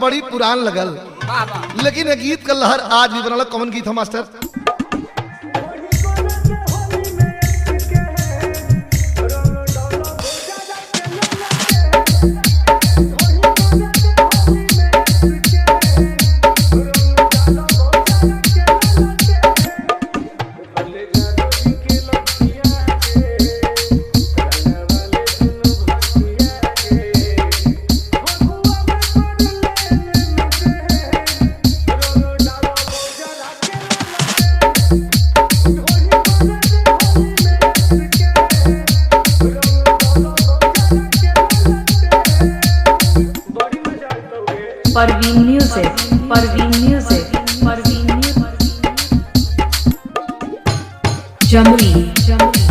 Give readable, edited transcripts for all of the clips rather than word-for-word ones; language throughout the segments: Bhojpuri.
बड़ी पुरान लगल, लेकिन ये गीत का लहर आज भी बनल। कौन गीत है master? Parveen music, Parveen music, Parveen music. Jamui, Jamui.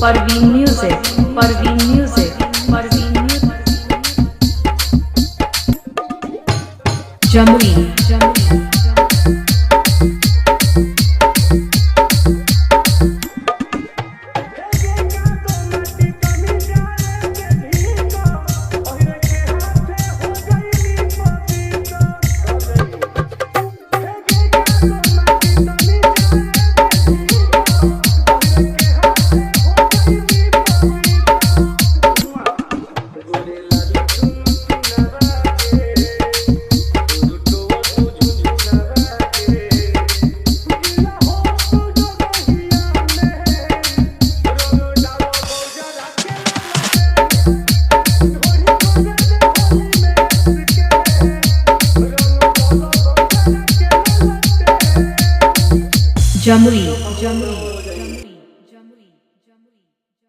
Parveen music, Parveen music, Parveen music. Jamui, Jamui. Jamui, Jamui, Jamui, Jamui, Jamui.